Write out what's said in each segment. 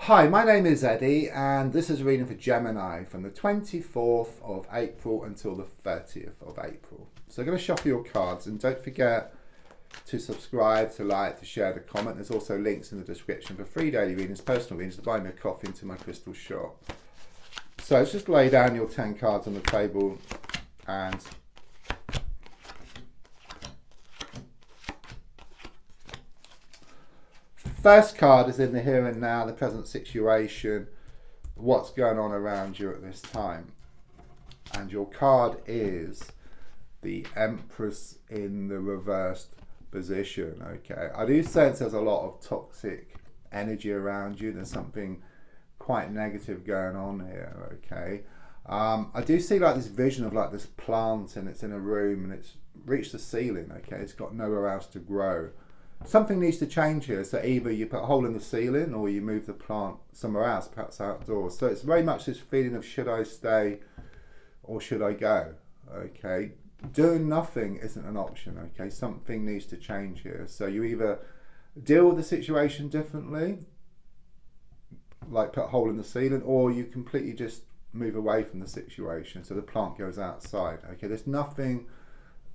Hi, my name is Eddie, and this is a reading for Gemini from the 24th of April until the 30th of April. So I'm going to shuffle your cards, and don't forget to subscribe, to like, to share, to comment. There's also links in the description for free daily readings, personal readings, to buy me a coffee into my crystal shop. So let's just lay down your 10 cards on the table and first card is in the here and now, the present situation, what's going on around you at this time. And your card is the Empress in the reversed position. Okay, I do sense there's a lot of toxic energy around you. There's something quite negative going on here. Okay, I do see like this vision of like this plant, and it's in a room and it's reached the ceiling. Okay, it's got nowhere else to grow. Something needs to change here, so either you put a hole in the ceiling or you move the plant somewhere else, perhaps outdoors. So it's very much this feeling of, should I stay or should I go? Okay, doing nothing isn't an option. Okay, something needs to change here. So you either deal with the situation differently, like put a hole in the ceiling, or you completely just move away from the situation so the plant goes outside. Okay, there's nothing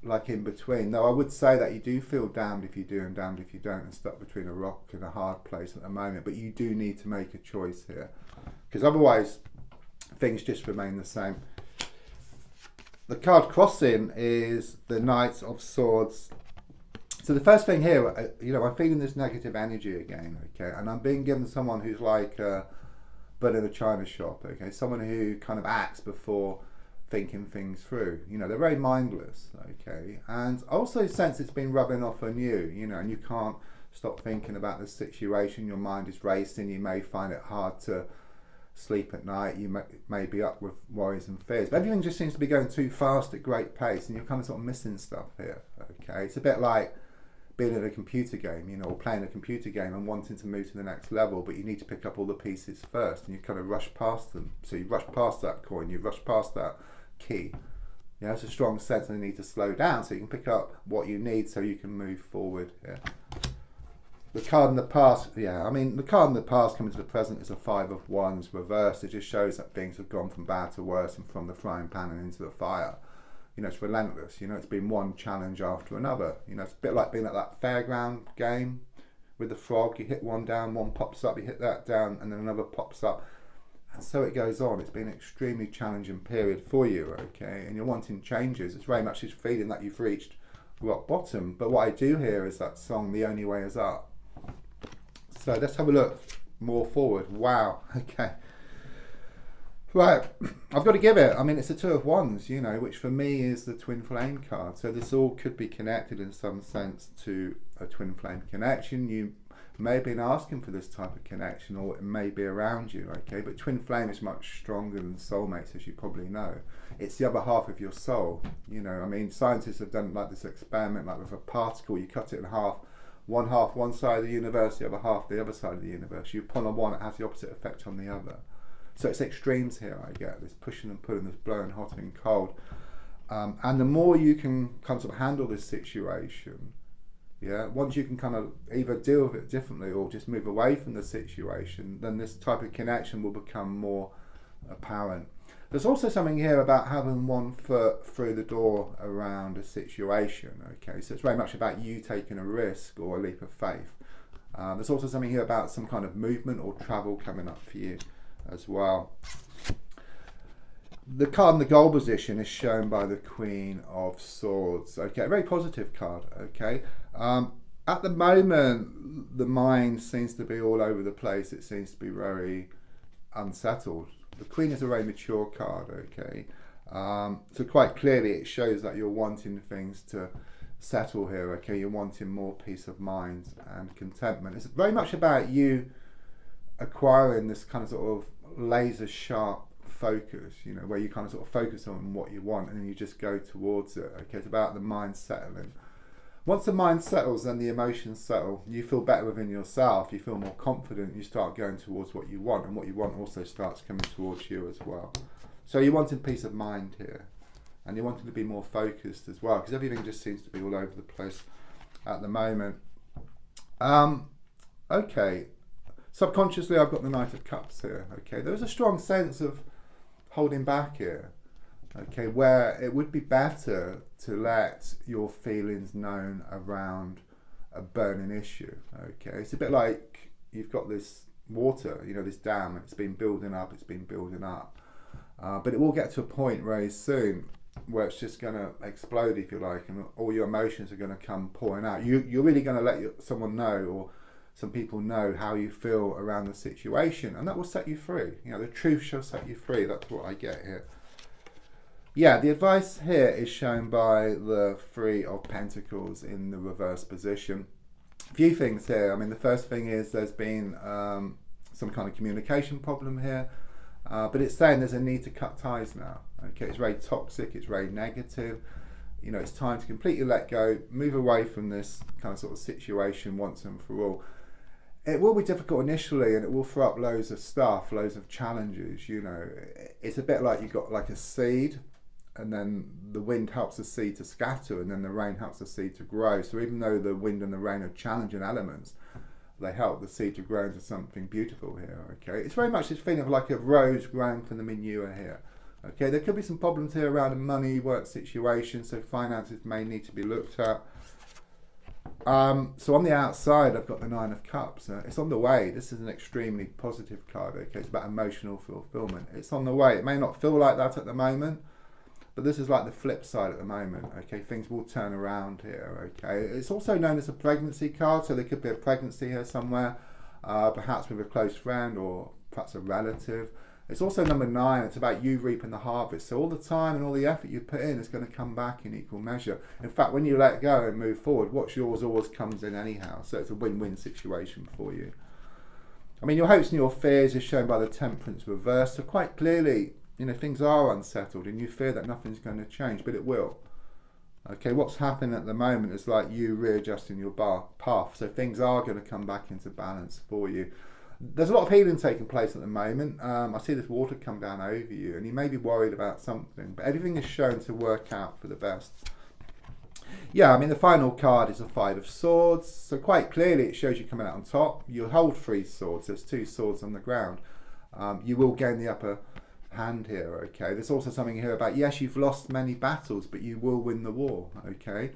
like in between. Though I would say that you do feel damned if you do and damned if you don't, and stuck between a rock and a hard place at the moment. But you do need to make a choice here, because otherwise things just remain the same. The card crossing is the Knight of Swords. So the first thing here, I'm feeling this negative energy again, okay, and I'm being given someone who's like a bird in a china shop, okay, someone who kind of acts before thinking things through. They're very mindless, okay, and also sense it's been rubbing off on you, and you can't stop thinking about the situation. Your mind is racing. You may find it hard to sleep at night. You may be up with worries and fears, but everything just seems to be going too fast at great pace, and you're kind of sort of missing stuff here. Okay, it's a bit like being in a computer game, or playing a computer game and wanting to move to the next level, but you need to pick up all the pieces first, and you kind of rush past them. So you rush past that coin, you rush past that key. It's a strong sense that you need to slow down so you can pick up what you need so you can move forward. The card in the past, the card in the past coming to the present is a Five of Wands reversed. It just shows that things have gone from bad to worse and from the frying pan and into the fire. It's relentless. It's been one challenge after another. It's a bit like being at that fairground game with the frog. You hit one down, one pops up, you hit that down, and then another pops up. And so it goes on. It's been an extremely challenging period for you, okay? And you're wanting changes. It's very much this feeling that you've reached rock bottom. But what I do hear is that song, The Only Way Is Up. So let's have a look more forward. Wow, okay. Right, I've got to give it. It's a Two of Wands, which for me is the twin flame card. So this all could be connected in some sense to a twin flame connection. You may have been asking for this type of connection, or it may be around you, okay? But twin flame is much stronger than soulmates, as you probably know. It's the other half of your soul. Scientists have done like this experiment, like with a particle, you cut it in half one side of the universe, the other half the other side of the universe. You pull on one, it has the opposite effect on the other. So it's extremes here, I get this pushing and pulling, this blowing hot and cold. And the more you can kind of handle this situation, once you can kind of either deal with it differently or just move away from the situation, then this type of connection will become more apparent. There's also something here about having one foot through the door around a situation, okay? So it's very much about you taking a risk or a leap of faith. There's also something here about some kind of movement or travel coming up for you as well. The card in the goal position is shown by the Queen of Swords. Okay, a very positive card. Okay, at the moment the mind seems to be all over the place. It seems to be very unsettled. The Queen is a very mature card. Okay, so quite clearly it shows that you're wanting things to settle here. Okay, you're wanting more peace of mind and contentment. It's very much about you acquiring this kind of sort of laser sharp focus, where you kind of sort of focus on what you want and then you just go towards it. Okay, it's about the mind settling. Once the mind settles, then the emotions settle. You feel better within yourself, you feel more confident, you start going towards what you want, and what you want also starts coming towards you as well. So you're wanting peace of mind here, and you're wanting to be more focused as well, because everything just seems to be all over the place at the moment. Okay, Subconsciously, I've got the Knight of Cups here. Okay, there's a strong sense of holding back here. Okay, where it would be better to let your feelings known around a burning issue. Okay, it's a bit like you've got this water, you know, this dam, and it's been building up, but it will get to a point very soon where it's just going to explode, if you like, and all your emotions are going to come pouring out. You're really going to let someone know, or some people know, how you feel around the situation, and that will set you free. You know, the truth shall set you free. That's what I get here. Yeah, the advice here is shown by the Three of Pentacles in the reverse position. A few things here. I mean, the first thing is there's been some kind of communication problem here, but it's saying there's a need to cut ties now. Okay, it's very toxic, it's very negative. You know, it's time to completely let go, move away from this kind of sort of situation once and for all. It will be difficult initially, and it will throw up loads of stuff, loads of challenges. You know, it's a bit like you've got like a seed, and then the wind helps the seed to scatter, and then the rain helps the seed to grow. So even though the wind and the rain are challenging elements, they help the seed to grow into something beautiful here. Okay, it's very much this feeling of like a rose growing from the manure here. Okay, there could be some problems here around a money, work situation, so finances may need to be looked at. So on the outside, I've got the Nine of Cups. It's on the way. This is an extremely positive card. Okay, it's about emotional fulfillment. It's on the way. It may not feel like that at the moment, but this is like the flip side at the moment. Okay, things will turn around here. Okay, it's also known as a pregnancy card, so there could be a pregnancy here somewhere, perhaps with a close friend or perhaps a relative. It's also number 9. It's about you reaping the harvest. So all the time and all the effort you put in is going to come back in equal measure. In fact, when you let go and move forward, what's yours always comes in anyhow. So it's a win-win situation for you. I mean, your hopes and your fears is shown by the Temperance reverse. So quite clearly, you know, things are unsettled and you fear that nothing's going to change, but it will. Okay, what's happening at the moment is like you readjusting your path. So things are going to come back into balance for you. There's a lot of healing taking place at the moment. I see this water come down over you, and you may be worried about something, but everything is shown to work out for the best. Yeah, I mean, the final card is a Five of Swords. So quite clearly it shows you coming out on top. You hold 3 swords. There's 2 swords on the ground. You will gain the upper hand here, okay? There's also something here about, yes, you've lost many battles, but you will win the war, okay?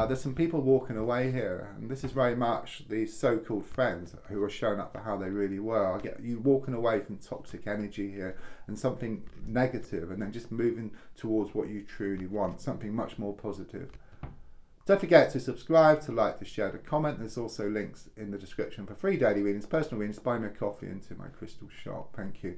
There's some people walking away here, and this is very much these so-called friends who are showing up for how they really were. I get you walking away from toxic energy here and something negative, and then just moving towards what you truly want, something much more positive. Don't forget to subscribe, to like, to share, to comment. There's also links in the description for free daily readings, personal readings, buy me a coffee, into my crystal shop. Thank you.